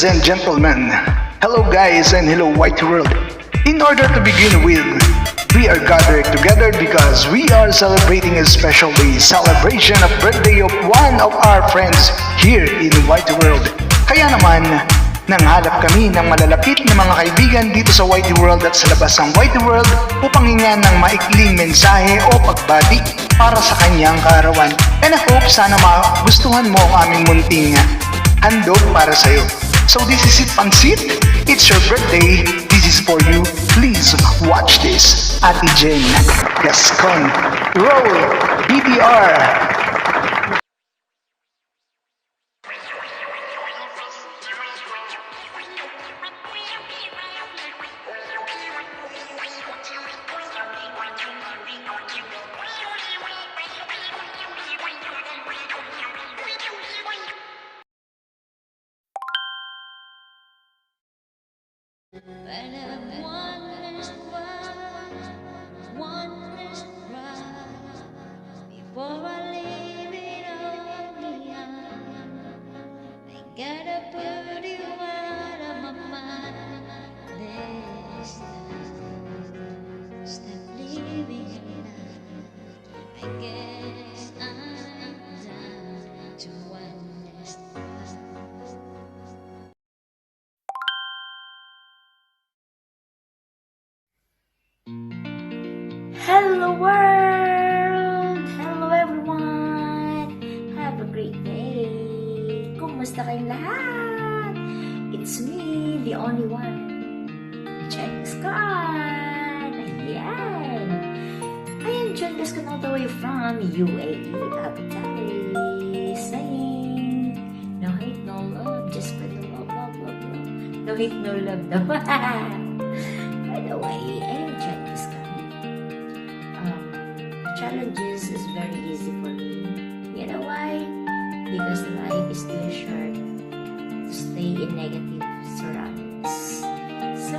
Ladies and gentlemen, hello guys and hello white world. In order to begin with, we are gathered together because we are celebrating a special day, celebration of birthday of one of our friends here in white world. Kaya naman, nanghalap kami ng malalapit na mga kaibigan dito sa white world at sa labas ng white world upang hingan ng maikling mensahe o pagbati para sa kanyang kaarawan. And I hope sana magustuhan mo ang aming munting handog para sa'yo. So this is it, Pansit. It's your birthday. This is for you. Please watch this. Ate Jen, Gascon, roll, BBR. When I'm one last cry before I leave it all behind. I gotta put you out of my mind this time. Stop living in I guess I'm down to one last cry. Hello world! Hello everyone! Have a great day! Kumusta kayong lahat? It's me, the only one. Check Gascon! Ayan! I am Jen Gascon all the way from UAE, Abu Dhabi, saying no hate, no love, just for the love, love, love, love. No hate, no love, no. By the way, I am Jen Gascon. Challenges is very easy for me. You know why? Because life is too short to stay in negative surroundings. So,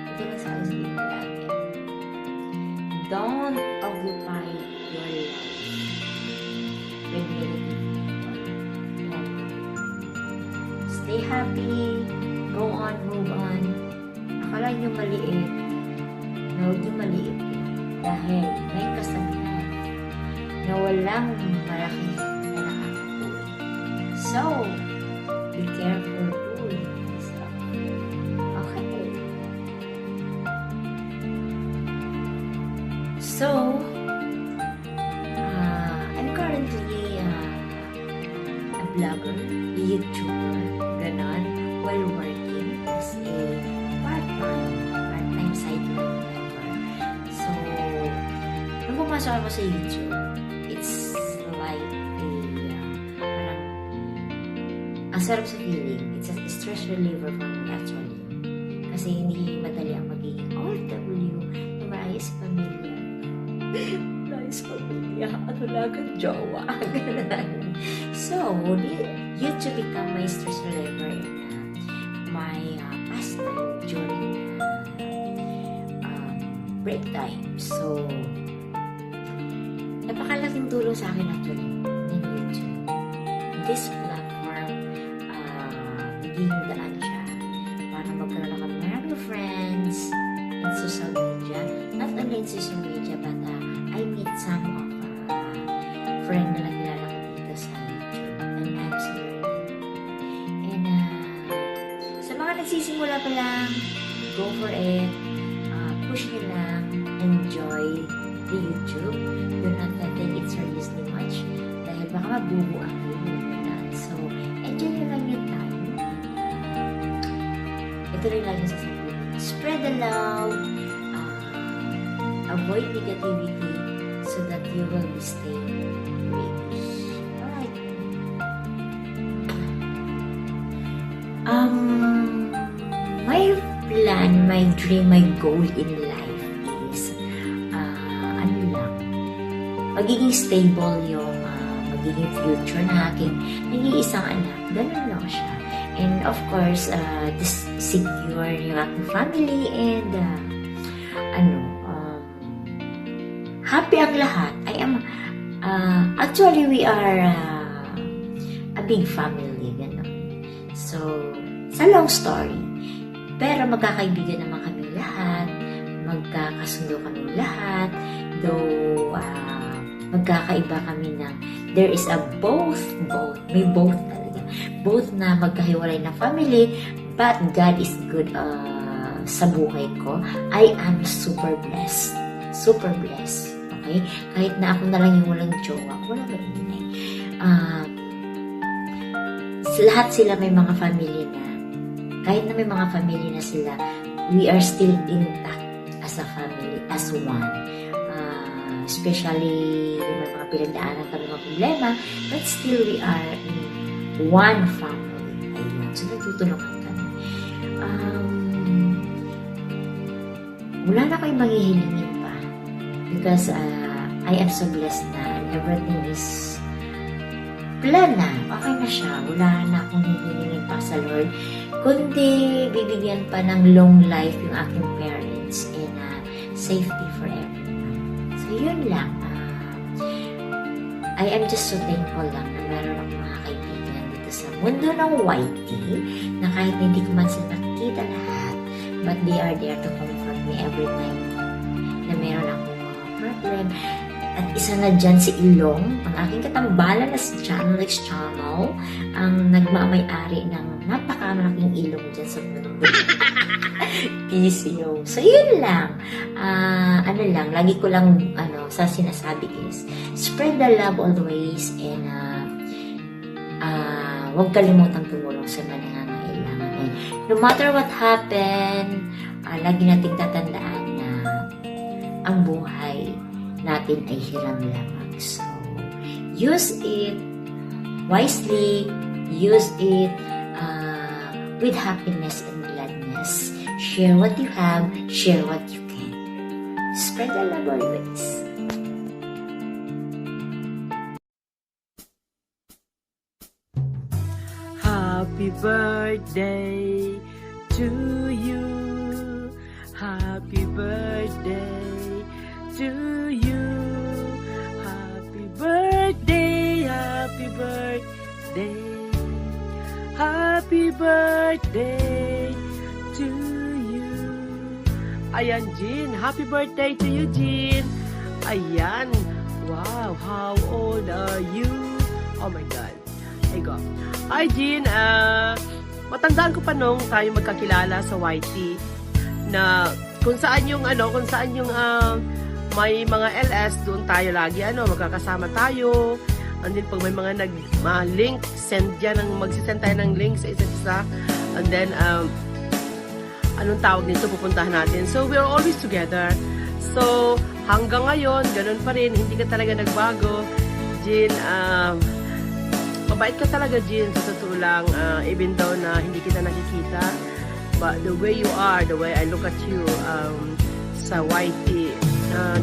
ito lang sa akin sabihin ko lagi. Don't occupy your life with negative people. Stay happy, go on, move on. Akala nyo maliit, huwag nyo maliit. Dahil may kasabihan na walang malaki na nakakapuwi. So, be careful doing yourself. Okay. So, I'm currently a blogger, a YouTuber, ganon, while working as a part-time sideline. Nung pumasok ako sa YouTube, it's like parang, ang sarap sa feeling. It's a stress reliever for me actually. Kasi hindi madali ang magiging OFW na maayos pamilya. Maayos pamilya. Ano lang ang jowa. So, YouTube become my stress reliever and my pastime during break time. So, napakalaking tulong sa akin actually ng YouTube. This platform, naging daan siya para magkaroon ako ng maraming friends in social media. Not only in social media, but I meet some of friends na nakilala ko dito sa YouTube. And I'm so grateful. And sa mga nagsisimula pa lang, go for it. Push nyo lang. Enjoy the YouTube. Do not think it's seriously much dahil baka mabubo ang video na. So, enjoy nyo lang yung time. Ito rin lang yung sasabihin. Spread the love. Avoid negativity so that you will be staying rich. Alright. My plan, my dream, my goal in life is magiging stable yung magiging future na aking nag-iisang anak. Ganun lang siya. And of course, secure yung aking family and happy ang lahat. I am actually we are a big family, gano'n. So, it's a long story. Pero magkakaibigan naman kami lahat, magkakasundo kami lahat, though magkakaiba kami ng there is a both, may both talaga. Both na magkahiwalay na family, but God is good sa buhay ko. I am super blessed. Super blessed. Okay? Kahit na ako na lang yung walang jowa, wala ba yun eh. Lahat sila may mga family na. Kahit na may mga family na sila, we are still intact as a family, as one. Especially yung may mga pinagdaanan kami mga problema, but still we are in one family. Ayun. So, nagtutulungan kami. Wala na kayong maghihilingin pa. Because I am so blessed na everything is plan na. Okay na siya. Wala na akong hihilingin pa sa Lord. Kundi bibigyan pa ng long life yung aking parents and safety for everyone. So, yun lang. I am just so thankful lang na meron akong mga kaibigan dito sa mundo ng YT na kahit hindi ko man sila nakikita lahat, but they are there to comfort me every time na meron akong mga problem. At isa na dyan si Ilong, ang aking katambalan na si Channel X Channel, ang nagmamay-ari ng napakamalaking ilong dyan sa mundo. PCO. So, yun lang. Lagi ko lang, sa sinasabi is, spread the love always and huwag kalimutang tumulong sa mga nangangailangan. And no matter what happen, lagi nating tatandaan na ang buhay natin ay hiram lamang. So, use it wisely, use it with happiness and gladness. Share what you have, share what you can. Spread the love always. Happy birthday to you. Happy birthday to you. Happy birthday, happy birthday. Happy birthday to you. Ayan, Jean. Happy birthday to you, Jean. Ayan. Wow, how old are you? Oh my God. There you go. Hi, Jean. Matandaan ko pa nung tayo magkakilala sa YT na kung saan yung may mga LS, doon tayo lagi magkakasama tayo. And then pag may mga link, magsisend tayo ng link sa isa't isa. And then anong tawag nito, pupuntahan natin. So we're always together. So hanggang ngayon, ganun pa rin, hindi ka talaga nagbago. Jean, mabait ka talaga, Jean, sa totoo lang, even though na hindi kita nakikita. But the way you are, the way I look at you sa YT,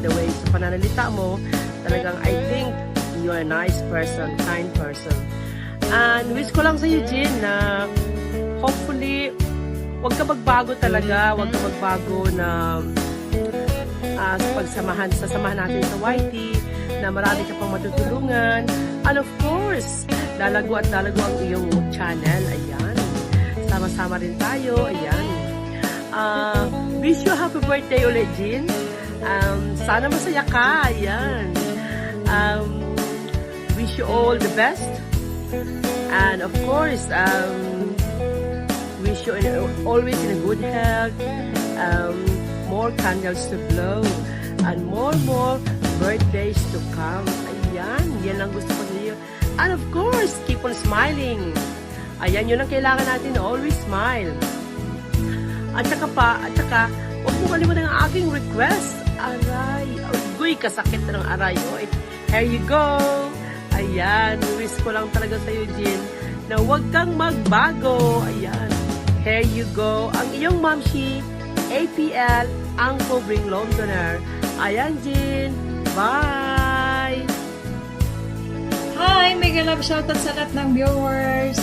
the way sa pananalita mo, talagang I think you are a nice person, kind person. And wish ko lang sa iyo, Jean, na hopefully, wag ka magbago talaga, wag ka magbago na sasamahan natin sa YT, na marami ka pang matutulungan. And of course, lalago ang iyong channel. Ayan. Sama-sama rin tayo. Ayan. Wish you happy birthday ulit, Jean. Sana masaya ka. Ayan. Wish you all the best. And of course, wish you always in a good health. More candles to blow. And more birthdays to come. Ayan. Yan lang gusto ko niyo. And of course, keep on smiling. Ayan, yun ang kailangan natin, always smile. At saka, huwag mo kalimutan ang aking request. Aray, agoy, kasakit ng aray. Oh, here you go. Ayan, wish ko lang talaga sa'yo, Jean, na huwag kang magbago. Ayan, here you go. Ang iyong mamshi, APL, ang Covering Londoner. Ayan, Jean. Bye! Hi! Mega love shoutout sa lahat ng viewers!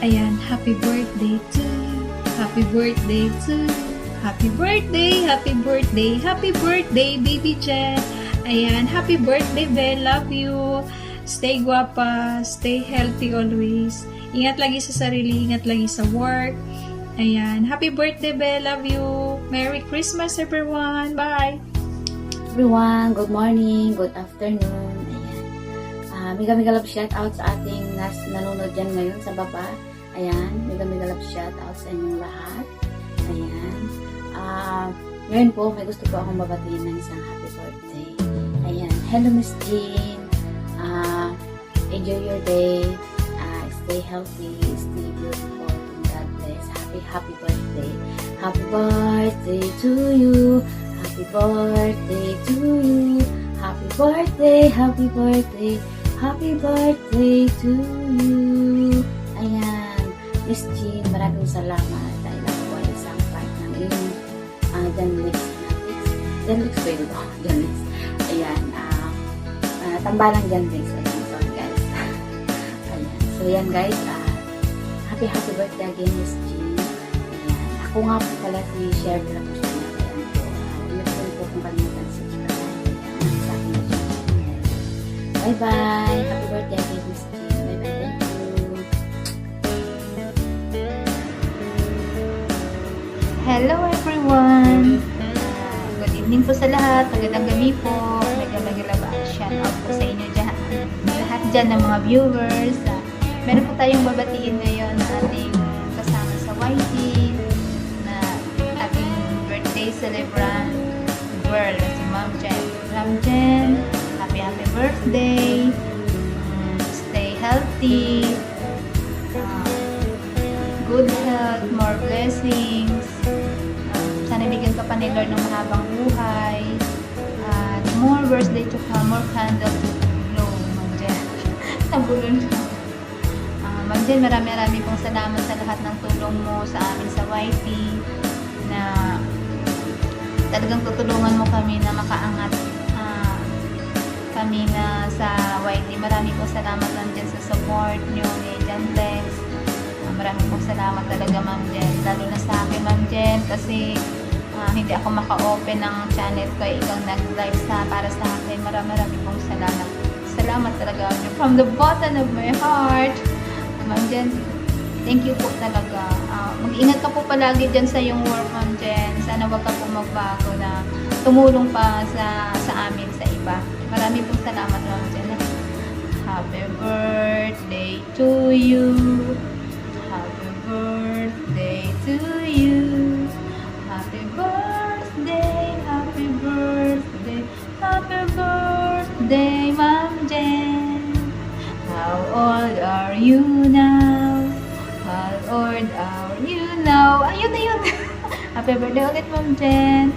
Ayan, happy birthday to you! Happy birthday to you! Happy birthday! Happy birthday! Happy birthday, baby Jen! Ayan, happy birthday, Belle! Love you! Stay guapa! Stay healthy always! Ingat lagi sa sarili, ingat lagi sa work. Ayan. Happy birthday, Belle. Love you. Merry Christmas, everyone. Bye. Everyone, good morning, good afternoon. Ayan. Mega love shout out sa ating nanonood dyan ngayon sa baba. Ayan, mega love shout out sa inyong lahat. Ayan. Ngayon po, may gusto po akong babatiin ng isang happy birthday. Ayan. Hello, Miss Jean. Enjoy your day. Stay healthy, stay beautiful. God bless. Happy birthday. Happy birthday to you. Happy birthday to you. Happy birthday, happy birthday. Happy birthday to you. Ayan. Miss Jean, maraming salamat dahil ako ay isang part ng iyong Janlix ba yun? Janlix. Ayan. Tambalang Janlix. Ayan. Sorry guys. Ayan. So yan guys. Happy birthday again, Miss Jean. Ayan. Ako nga po pala si Share na po siya. Ayan po. Huwag po kung kalimutan sa subscribe. Ayan. Sa aking channel. Bye-bye. Happy birthday again, Miss Jean. Bye-bye. Thank you. Hello everyone! Good evening po sa lahat. Magandang gabi po. Shout out po sa inyo dyan. Lahat dyan ng mga viewers. Meron po tayong babatiin ngayon na ating kasama sa YT na ating birthday celebrant girl si Ma'am Jen. Ma'am Jen, happy birthday. Stay healthy. Good health, more blessings. Sana bigyan ka pa ni Lord ng mahabang buhay. At more birthday to come, more candle to blow, Ma'am Jen. Nabulol na. Ma'am Jen, marami pong salamat sa lahat ng tulong mo sa amin sa YT na talagang tutulungan mo kami na makaangat kami na sa YT. Marami pong salamat Ma'am Jen sa support nyo ni Jan Lex. Maraming pong salamat talaga Ma'am Jen, lalo na sa akin Ma'am Jen kasi hindi ako maka-open ng channel ko, ikaw nag-live para sa akin. Marami pong salamat talaga from the bottom of my heart Ma'am Jen. Thank you po talaga. Mag-ingat ka po palagi dyan sa iyong work Ma'am Jen. Sana wag ka po magbago na tumulong pa sa amin sa iba. Marami pong salamat Ma'am Jen. Happy birthday to you. Happy birthday to you. Happy birthday, happy birthday, happy birthday, Ma'am Jen. How old are you now? How old are you now? Ayun na yun. Happy birthday ulit, Ma'am Jen.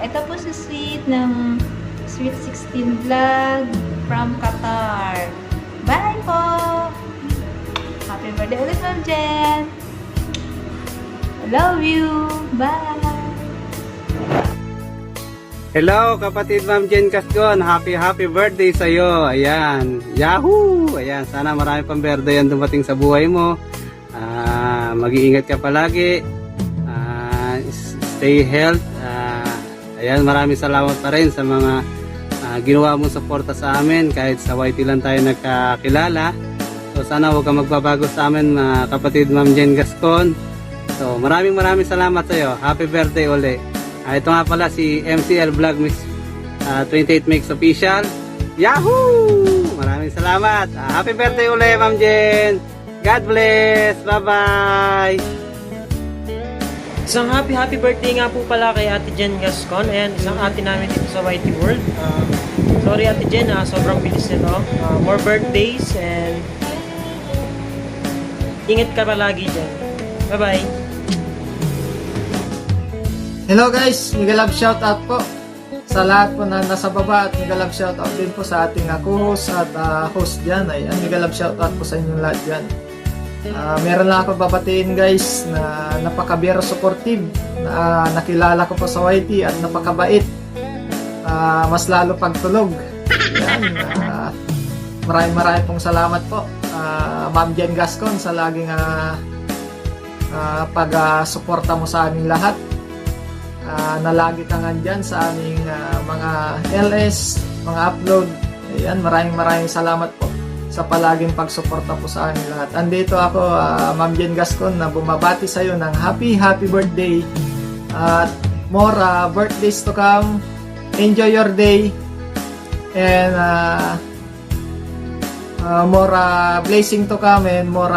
Ito po si Sweet ng Sweet 16 Vlog from Qatar. Bye po! Happy birthday ulit, Ma'am Jen. I love you. Bye. Hello, kapatid Ma'am Jen Cascon. Happy birthday sa iyo. Ayan. Yahoo! Ayan, sana marami pang birthday ang dumating sa buhay mo. Mag-iingat ka palagi. Stay health. Ayan, maraming salamat pa rin sa mga ginawa mong suporta sa amin kahit sa YT lang tayo nagkakilala. So sana huwag kang magbabago sa amin, kapatid Ma'am Jen Gascon. So maraming salamat sa iyo. Happy birthday uli. Ito nga pala si MCL Vlog Mix 28 Mix Official. Yahoo! Maraming salamat. Happy birthday uli Ma'am Jen. God bless. Bye-bye. Isang happy birthday nga po pala kay Ate Jen Gascon. Ayan, isang ate namin dito sa YT World. Sorry Ate Jen, sobrang bilis nito. More birthdays and ingat ka palagi dyan. Bye-bye. Hello guys, mega love shoutout po sa lahat po na nasa baba at mega love shoutout din po sa ating co-host at host dyan. Ayan, mega love shoutout po sa inyong lahat dyan. Meron lang ako babatiin guys na napaka-biro supportive na nakilala ko po sa YT at napakabait. Mas lalo pagtulog. Ayan, maraming pong salamat po Ma'am Jen Gascon sa laging pag-suporta mo sa aming lahat. Na lagi ka nandyan sa aming mga LS, mga upload. Ayan, maraming salamat po sa palaging pagsuporta po sa amin lahat. Andito ako, Ma'am Jen Gascon, na bumabati sa iyo ng happy birthday at more birthdays to come. Enjoy your day and more blessing to come and more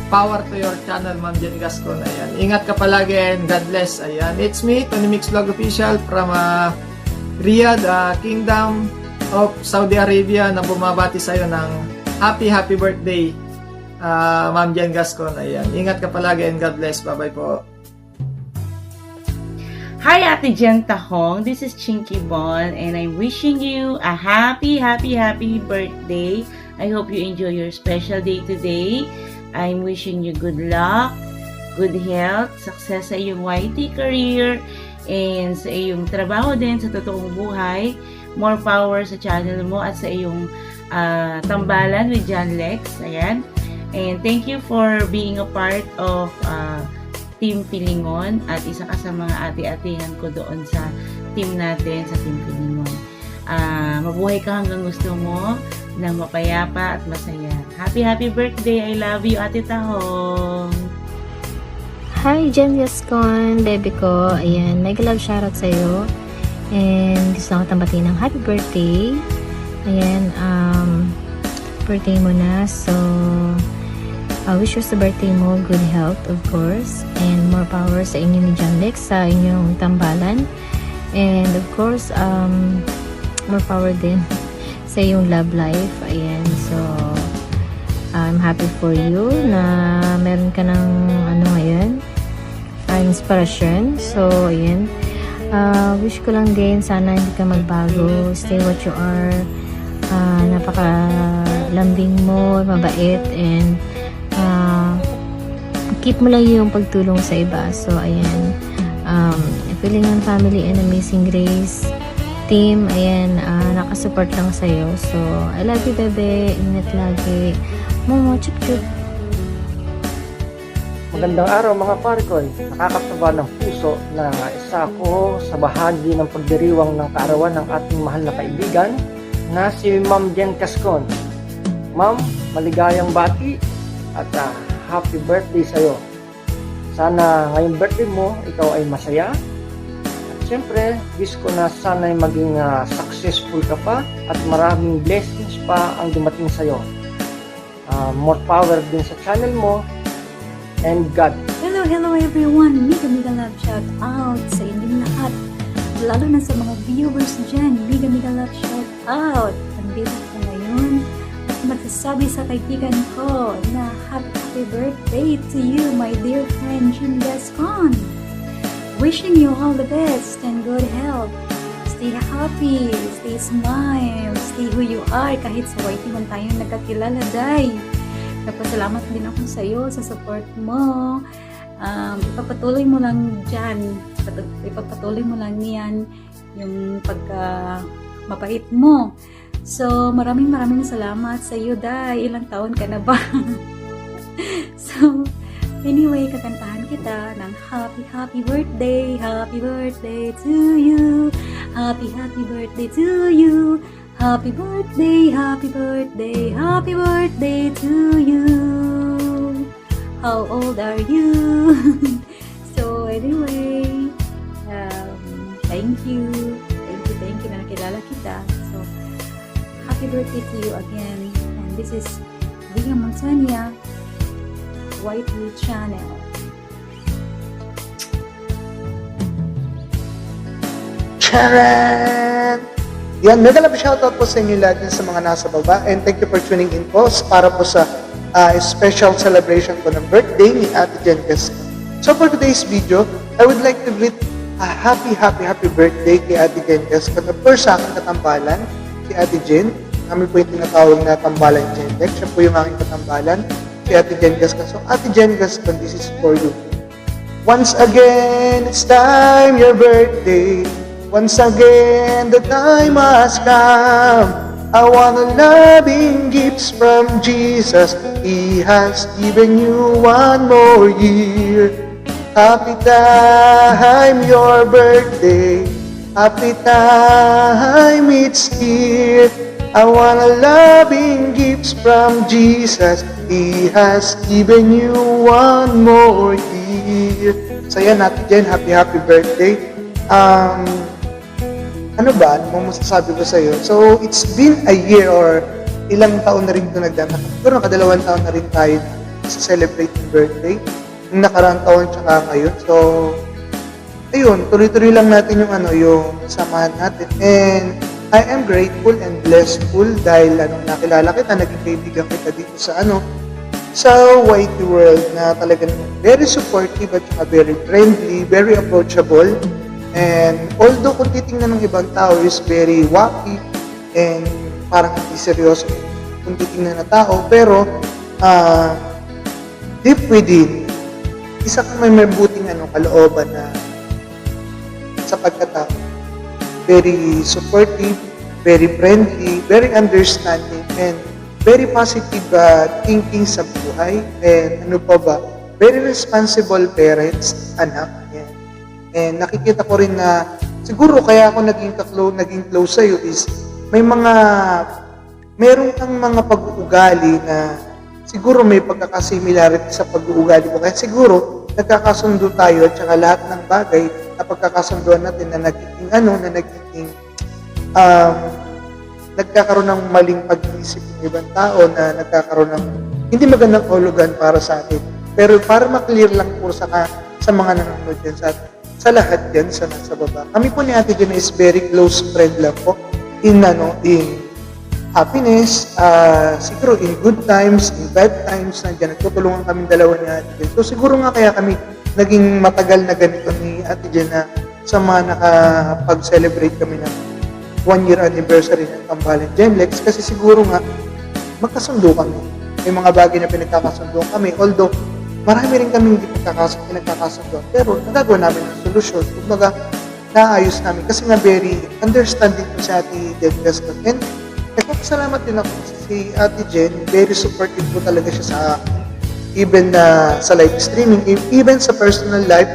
power to your channel, Ma'am Jen Gascon. Ayan. Ingat ka palagi and God bless. Ayan. It's me, Tony Mix Vlog Official from Riyadh, Kingdom of Saudi Arabia, na bumabati sa iyo ng happy birthday, Ma'am Jen Gascon. Ayan. Ingat ka palagi and God bless. Bye-bye po. Hi, Ate Jen Tahong. This is Chinky Bon, and I'm wishing you a happy birthday. I hope you enjoy your special day today. I'm wishing you good luck, good health, success sa iyong YT career, and sa iyong trabaho din sa totoong buhay. More power sa channel mo at sa iyong tambalan with John Lex. Ayan. And thank you for being a part of Team Pilingon, at isa ka sa mga ate-atehan ko doon sa team natin, sa Team Pilingon. Mabuhay ka hanggang gusto mo, na mapayapa at masaya. Happy birthday! I love you, Ate Tahong! Hi, Jen Gascon, baby ko. Ayan, mega love shoutout sa'yo. And gusto ko tambatin ng happy birthday. Ayan, birthday mo na. So, I wish you sa birthday mo good health, of course, and more power sa inyo ni John Lex, sa inyong tambalan. And of course, more power din sa iyong love life. Ayan, so I'm happy for you na meron ka ng ngayon, inspiration. So ayan, wish ko lang din, sana hindi ka magbago, stay what you are. Napakalambing mo, mabait, and keep mo lang yung pagtulong sa iba. So ayan, feeling ng family and Amazing Grace team, ayan, nakasupport lang sa'yo. So I love you, bebe. Ingat lagi. Momo, chup chup. Magandang araw mga parkoy. Nakakataba ng puso na isa ako sa bahagi ng pagdiriwang ng kaarawan ng ating mahal na kaibigan na si Ma'am Jen Gascon. Ma'am, maligayang bati at happy birthday sa'yo. Sana ngayong birthday mo, ikaw ay masaya. At syempre, wish ko na sana ay maging successful ka pa at maraming blessings pa ang dumating sa'yo. More power din sa channel mo, and God. Hello everyone! Mega love shout out sa inyong lahat. Lalo na sa mga viewers dyan, mega love shout out. Nandito ko ngayon at magsasabi sa kaibigan ko na happy birthday to you, my dear friend Jen Gascon. Wishing you all the best and good health. Stay happy, stay smile, stay who you are kahit sa YT man tayo nagkakilala, day. Nagpasalamat din ako sa iyo sa support mo. Ipapatuloy mo lang dyan, ipapatuloy mo lang niyan yung pagka mapait mo. So, maraming salamat sa iyo, day. Ilang taon ka na ba? So, anyway, kakantahan kita ng happy birthday to you. Happy birthday to you. Happy birthday to you. How old are you? So anyway, thank you na nakilala kita. So happy birthday to you again. And this is Via Montania YT channel. Charan! Yan, mega love shoutout po sa inyo lahat sa mga nasa baba, and thank you for tuning in po para po sa special celebration po ng birthday ni Ate Jen Gascon. So for today's video, I would like to greet a happy birthday kay Ate Jen Gascon. Of course, sa aking katambalan, si Ate Jen. Kami po yung tinatawag na tambalan Jen Lex. Siya po yung aking katambalan, si Ate Jen Gascon. So Ate Jen Gascon, this is for you. Once again, it's time, your birthday. Once again, the time has come. I want a loving gifts from Jesus. He has given you one more year. Happy time, your birthday. Happy time, it's here. I want a loving gifts from Jesus. He has given you one more year. So yan, Ate Jen, happy birthday. Ano ba? Ano mong masasabi ko sa'yo? So, it's been a year or ilang taon na rin ito nagdaan. Siguro nakadalawang taon na rin tayo sa celebrate yung birthday. Yung nakaraang taon tsaka ngayon. So, ayun, tuloy-tuloy lang natin yung yung samahan natin. And I am grateful and blessedful dahil nakilala kita, naging kaibigan kita dito sa sa YT World na talagang very supportive at saka very friendly, very approachable. And although kung titingnan ng ibang tao is very wacky and parang hindi seryoso kung titingnan na tao, pero deep within, isa kang may mabuting kalooban na sa pagkatao. Very supportive, very friendly, very understanding, and very positive thinking sa buhay. And very responsible parents, anak. And nakikita ko rin na siguro kaya ako naging close sa'yo is meron kang mga pag-uugali na siguro may pagkakasimilarity sa pag-uugali ko. Kaya siguro nagkakasundo tayo at saka lahat ng bagay na pagkakasunduan natin na nagkakaroon ng maling pag-iisip ng ibang tao na nagkakaroon ng hindi magandang kahulugan para sa atin. Pero para ma-clear lang po sa mga nanonood dyan sa lahat dyan sa nasa baba. Kami po ni Ate Jen is very close friend lang po in happiness, siguro in good times, in bad times, nandiyan nagtutulungan kami dalawa ni Ate Jen. So siguro nga kaya kami naging matagal na ganito ni Ate Jen na sa mga nakapag-celebrate kami ng 1-year anniversary ng Tambalan Genlex kasi siguro nga magkasundo kami. May mga bagay na pinagkakasundo kami. Although marami rin kami hindi pinagkakasundo pero nagagawa namin ng solusyon. Kumbaga, naayos namin kasi nga very understanding po si Ate Jen Gaston. And salamat din ako si Ate Jen. Very supportive po talaga siya sa even sa live streaming, even sa personal life,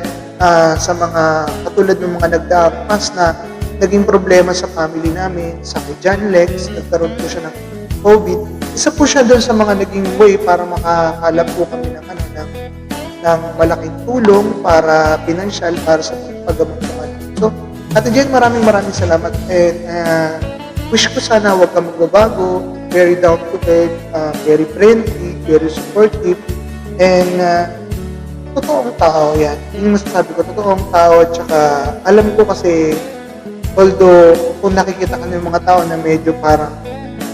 sa mga katulad ng mga nagdapas na naging problema sa family namin, sa kay John Lex, nagkaroon po siya ng COVID. Isa po siya doon sa mga naging way para makakalap po kami ng malaking tulong para financial para sa paggamot naman. So, Ate Jen, maraming salamat and wish ko sana huwag ka magbabago, very down to earth, very friendly, very supportive, and totoong tao yan. Yung masasabi ko, totoong tao at saka alam ko kasi although kung nakikita ka ng mga tao na medyo parang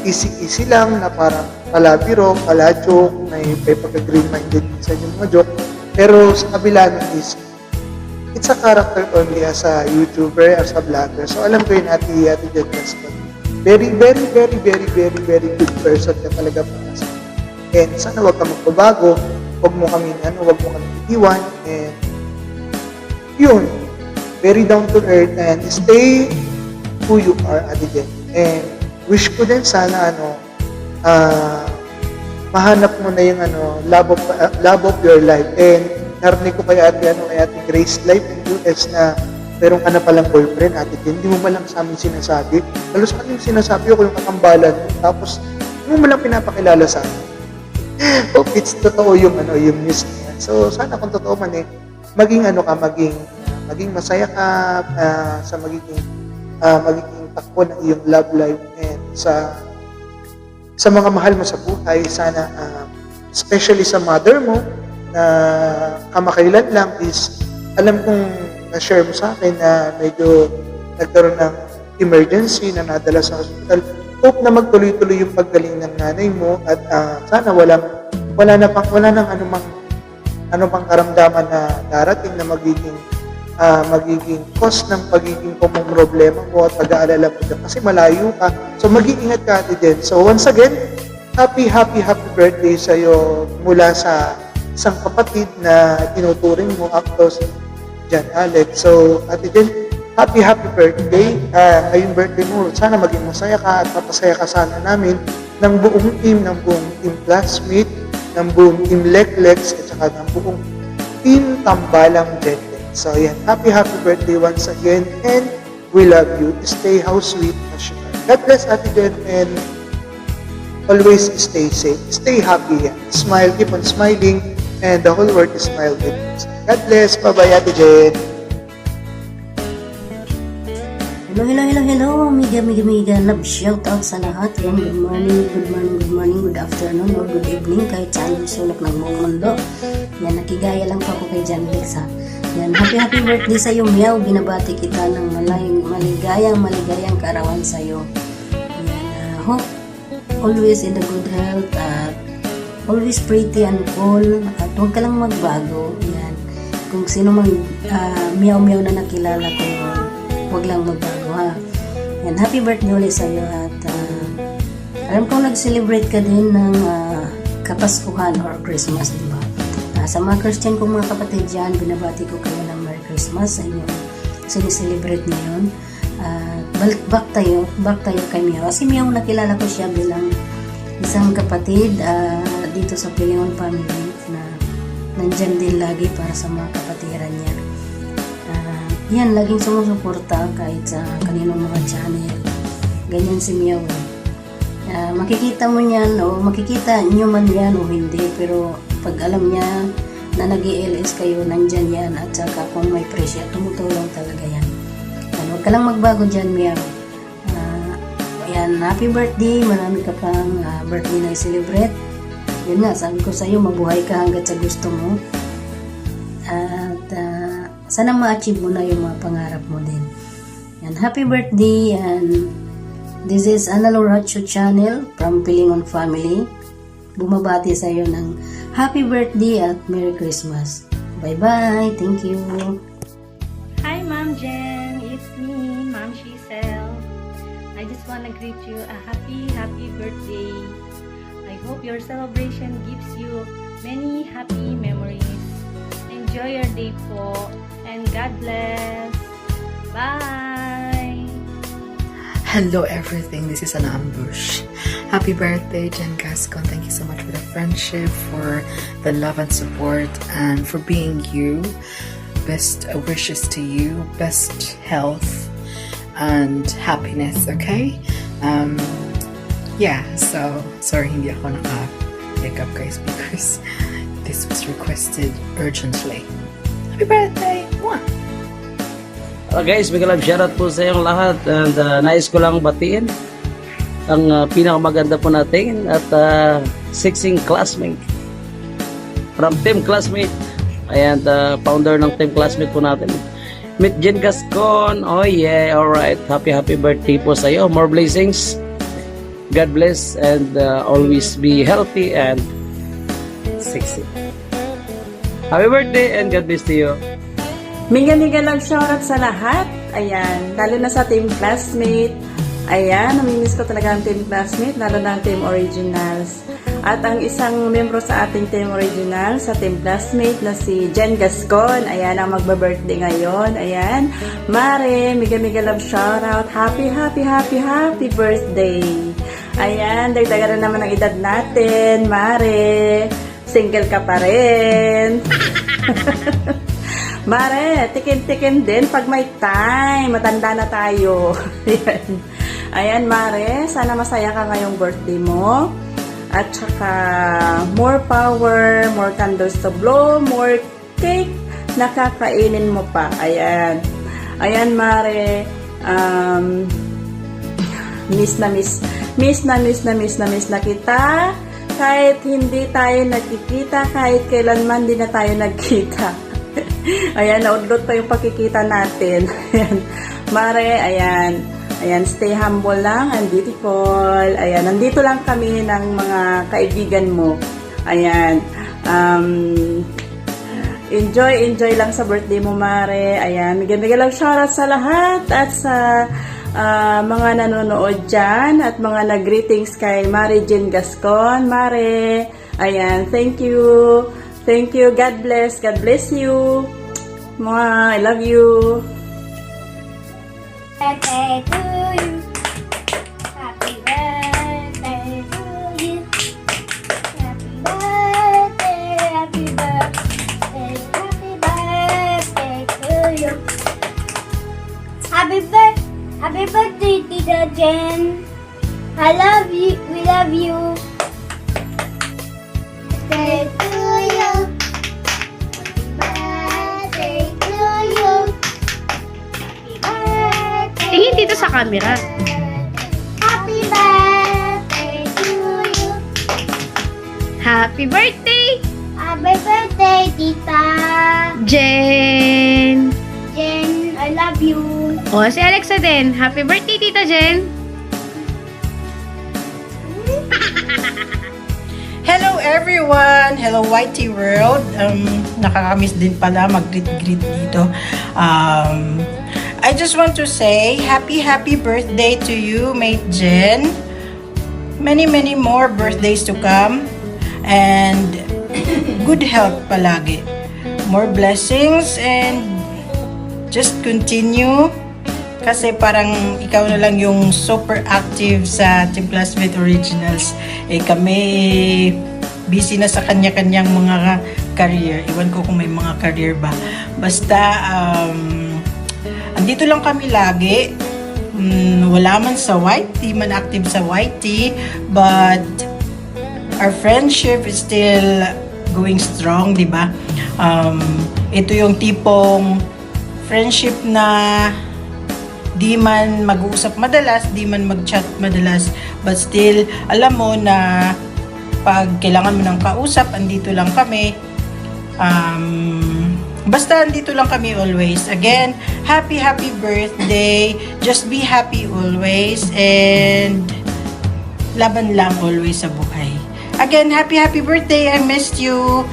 easy lang, na parang palabiro, pala-joke, may pagka-green-minded sa yung mga joke, pero sa kabila nun is it's a character only as a YouTuber, as a vlogger. So alam ko yun, Ate Jen Gaston. Very good person ka talaga para sa akin. And sana huwag ka magbabago, huwag mo kami iiwan, and yun, very down to earth and stay who you are, Ate Jen. And wish ko din sana mahanap mo na yung love of your life. And narinig ko kay Ate Grace Life in US na meron ka na palang boyfriend, Ate Jen. Hindi mo malang sa amin sinasabi. Halos sa amin sinasabi ko yung katambalan mo. Tapos hindi mo malang pinapakilala sa amin. Hope it's totoo yung news niya. So sana kung totoo man maging masaya ka sa magiging takbo ng iyong love life and sa mga mahal mo sa buhay. Sana especially sa mother mo na kamakailan lang is alam kong na-share mo sa akin na medyo nagkaroon ng emergency na nadala sa hospital. Hope na magtuloy-tuloy yung paggaling ng nanay mo at sana wala nang anumang karamdaman na darating na magiging cause ng pagiging problema mo at pag-aalala mo dyan kasi malayo ka. So mag-iingat ka, Ate Jen. So once again, happy birthday sa'yo mula sa isang kapatid na tinuturing mo, actor si John Alex. So Ate Jen, happy birthday. Ngayong birthday mo, sana maging masaya ka at mapasaya ka sana namin ng buong team classmate, ng buong team Leklex at saka ng buong team Tambalang Genlex. So yan, happy birthday once again and we love you. Stay how sweet as you are. God bless, Ate Jen, and always stay safe, stay happy, and smile, keep on smiling, and the whole world is smile with you. God bless. Bye-bye, Ate Jen. Hello, miga, love shout out sa lahat. Yan, good afternoon, or good evening, kahit saan sulok ng buong mundo. Yan, nakigaya lang pa ako kay Jan Lex, ha. Yan, happy birthday sa iyo, Meow. Binabati kita ng maligayang kaarawan sa iyo. Yan, hope always in the good health, at always pretty and cool, at huwag ka lang magbago. Yan, kung sino mang Meow na nakilala ko, huwag lang magbago, ha. Yan, happy birthday ulit sa iyo, at alam kong nag-celebrate ka din ng Kapaskuhan or Christmas, di ba? Sa mga Christian kong mga kapatid dyan, binabati ko kayo ng Merry Christmas sa inyong sineselebrate ngayon. Back tayo kay Meow. Si Meow, nakilala ko siya bilang isang kapatid dito sa Pilingon family na nandyan din lagi para sa mga kapatiran niya. Yan, laging sumusuporta kahit sa kaninong mga channel. Ganyan si Meow. Makikita mo niyan, o makikita nyo man yan o hindi, pero pag alam niya na nag-i-LS kayo, nandyan yan, at saka kung may presya, tumutulong talaga yan. Huwag ka lang magbago dyan, Meow. Ayan, happy birthday, marami ka pang birthday na i-celebrate. Yun nga, sabi ko sa'yo, mabuhay ka hanggat sa gusto mo. At sana ma-achieve mo na yung mga pangarap mo din. Yan, happy birthday, and this is Ana Loracho channel from Pilingon family. Bumabati sa iyo ng happy birthday at Merry Christmas. Bye-bye. Thank you. Hi, Ma'am Jen. It's me, Ma'am Giselle. I just want to greet you a happy birthday. I hope your celebration gives you many happy memories. Enjoy your day po, and God bless. Bye! Hello everything, this is an ambush. Happy birthday, Jen Gascon. Thank you so much for the friendship, for the love and support, and for being you. Best wishes to you, best health and happiness, okay? Yeah, so sorry hindi ako naka-pick up guys because this was requested urgently. Happy birthday! Mwah! Guys, big love shoutout po sa inyong lahat, and nais ko lang batiin ang pinakamaganda po natin at sixing classmate from Team Classmate. Ayan, founder ng Team Classmate po natin, Meet Jen Gascon. Oh yeah, alright, happy birthday po sa iyo, more blessings, God bless, and always be healthy and sexy. Happy birthday and God bless to you. Miga lang shoutout sa lahat. Ayan, lalo na sa Team Classmate. Ayan, namimiss ko talaga ang Team Classmate, lalo na ang Team Originals. At ang isang membro sa ating Team Originals, sa Team Classmate na si Jen Gascon. Ayan, ang magba-birthday ngayon. Ayan, Mare, miga love shoutout. Happy birthday. Ayan, dagdagan na naman ang edad natin. Mare, single ka pa rin. Mare, tikim-tikim din pag may time. Matanda na tayo. Ayan, Mare, sana masaya ka ngayong birthday mo. At saka, more power, more candles to blow, more cake na kakainin mo pa. Ayan. Ayan, Mare. Miss na kita. Kahit hindi tayo nagkikita, kahit kailanman din na tayo nagkita. Ayan, naudlot pa yung pagkikita natin. Ayan, Mare, ayan, stay humble lang and beautiful. Ayan, nandito lang kami ng mga kaibigan mo. Ayan, enjoy lang sa birthday mo, Mare. Ayan, migay lang shoutout sa lahat at sa mga nanonood dyan at mga nag-greetings kay Mare Jen Gascon. Mare, ayan, thank you. God bless you. Mwah, I love you. Birthday to you. Happy birthday to you. Happy birthday to you. Happy birthday, Tita Jen. I love you. We love you. Birthday to you. Birthday to you. Happy birthday. Tingin dito sa camera. Happy birthday to you. Happy birthday, Happy birthday, Tita. Jen! Jen, I love you. O, si Alexa din. Happy birthday, Tita Jen! Hello everyone! Hello YT World! Nakakamiss din pala mag-greet-greet dito. I just want to say happy birthday to you, Mate Jen. Many more birthdays to come. And good health palagi. More blessings and just continue. Kasi parang ikaw na lang yung super active sa Team Classmate Originals. Kami busy na sa kanya-kanyang mga career. Iwan ko kung may mga career ba. Basta, andito lang kami lagi. Wala man sa YT, man active sa YT. But, our friendship is still going strong, di ba? Ito yung tipong friendship na di man mag-uusap madalas, di man mag-chat madalas, but still, alam mo na pag kailangan mo ng kausap, andito lang kami. Basta andito lang kami always. Again, happy birthday. Just be happy always and laban lang always sa buhay. Again, happy birthday. I missed you.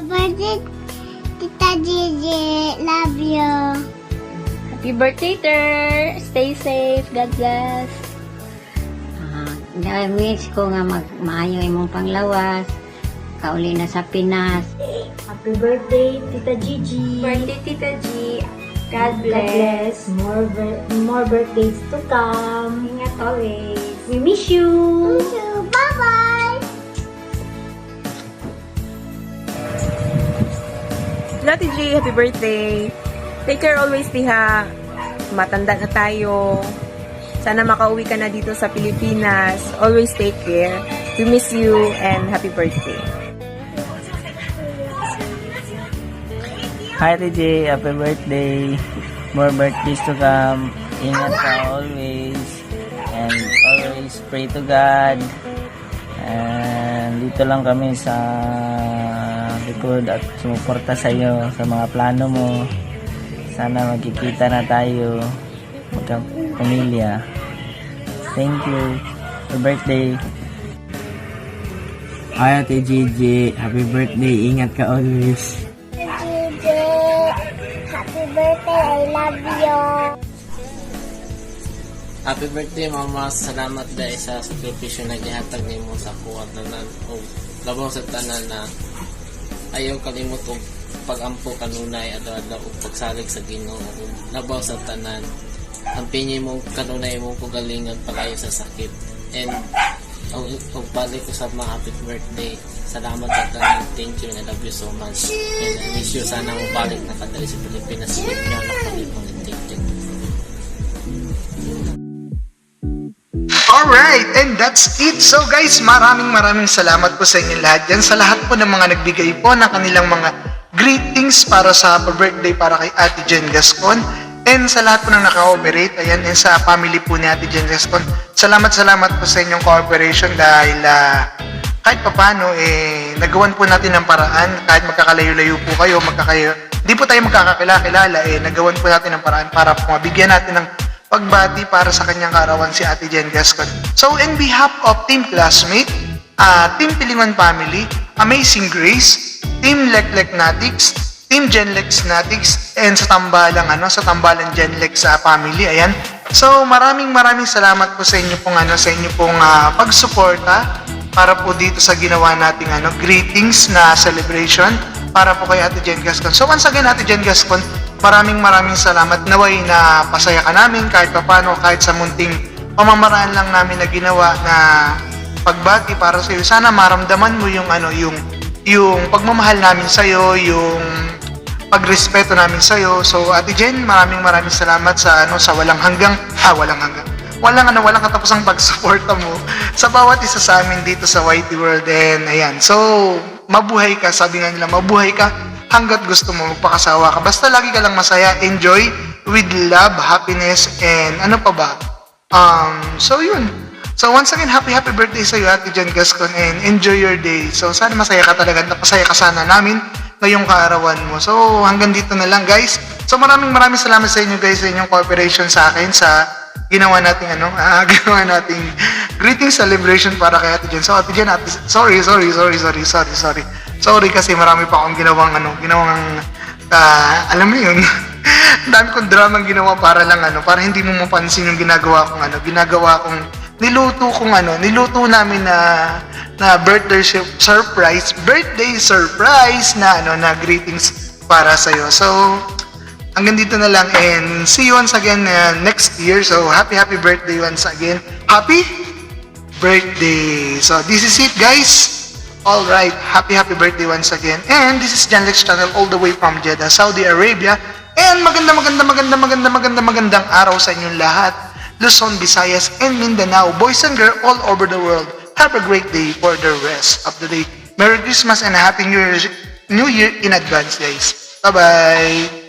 Happy birthday, Tita Gigi. Love you. Happy birthday, Ter! Stay safe. God bless. Wish ko nga maayo imong panglawas. Kauli na sa Pinas. Happy birthday, Tita Gigi. Birthday, Tita G. God bless. More birthdays to come. Ingat always. We miss you. Bye-bye. Lati G, happy birthday. Take care always, Tiha. Matanda na tayo. Sana makauwi ka na dito sa Pilipinas. Always take care. We miss you and happy birthday. Hi TJ, happy birthday. More birthdays to come. Ingat ka always. And always pray to God. And dito lang kami sa likod at sumuporta sa iyo sa mga plano mo. Sana magkikita na tayo magka-pamilya. Thank you. Happy birthday. Hi Ate Gigi, happy birthday. Ingat ka always. Gigi, happy birthday. I love you. Happy birthday, Mama. Salamat dahil sa sakripisyo na gihatag nimo sa kuwat tanan o labaw sa tanan na ayaw kalimot og pag-ampo kanunay adlaw-adlaw og pagsalig sa Ginoo ug labaw sa tanan. Ampinyo mo kanunay mo kugalingan palayo sa sakit. And og balik ko sa mga happy birthday. Salamat sa tanan. Thank you and I love you so much. And I miss you. Sana mo balik na kadali sa Pilipinas. Sige nyo na kalipang itik-tik. Alright, and that's it. So guys, maraming salamat po sa inyo lahat yan. Sa lahat po ng mga nagbigay po ng kanilang mga greetings para sa happy birthday para kay Ate Jen Gascon. And sa lahat po ng naka-cooperate, ayan, and sa family po ni Ate Jen Gascon. Salamat po sa inyong cooperation dahil kahit papano, nagawan po natin ng paraan. Kahit magkakalayo-layo po kayo, hindi di po tayo magkakakilala, nagawan po natin ng paraan para po mabigyan natin ng pagbati para sa kanyang kaarawan si Ate Jen Gascon. So, in behalf of Team Classmate, Team Pilingon Family, Amazing Grace, Team Leklek Natics, Team Genlex Natics, and sa Tambalan Genlex family, ayan. So, maraming salamat po sa inyo pong pagsuporta para po dito sa ginawa nating greetings na celebration para po kay Ate Jen Gascon. So, once again, Ate Jen Gascon, maraming salamat. Naway na pasaya ka namin kahit papano, kahit sa munting pamamaraan lang namin na ginawa na pagbati para sa iyo. Sana maramdaman mo yung pagmamahal namin sa iyo, yung pagrespeto namin sa iyo. So Ate Jen, maraming salamat sa walang katapusang pagsuporta mo sa bawat isa sa amin dito sa Whitey World. And ayan. So mabuhay ka, sabi nga nila, mabuhay ka hangga't gusto mo, magpakasawa ka. Basta lagi ka lang masaya, enjoy with love, happiness, and so yun. So once again, happy birthday sa iyo, Ate Jen Gascon, and enjoy your day. So sana masaya ka talaga, napasaya ka sana namin ngayong kaarawan mo. So hanggang dito na lang, guys. So maraming salamat sa inyo, guys, sa inyong cooperation sa akin sa ginawa nating greeting celebration para kay Ate Jen. So Ate Jen, sorry kasi marami pa akong ginawang alam mo yun. Dami kong dramang ginawa para lang para hindi mo mapansin yung ginagawa kong niluto namin na birthday surprise na greetings para sa iyo. So hanggang dito na lang, and see you once again next year. So happy birthday once again. Happy birthday. So this is it, guys. All right, happy birthday once again. And this is Genlex Channel all the way from Jeddah, Saudi Arabia. And magandang araw sa inyong lahat. Luzon, Visayas, and Mindanao, boys and girls all over the world. Have a great day for the rest of the day. Merry Christmas and Happy New Year in advance, guys. Bye-bye.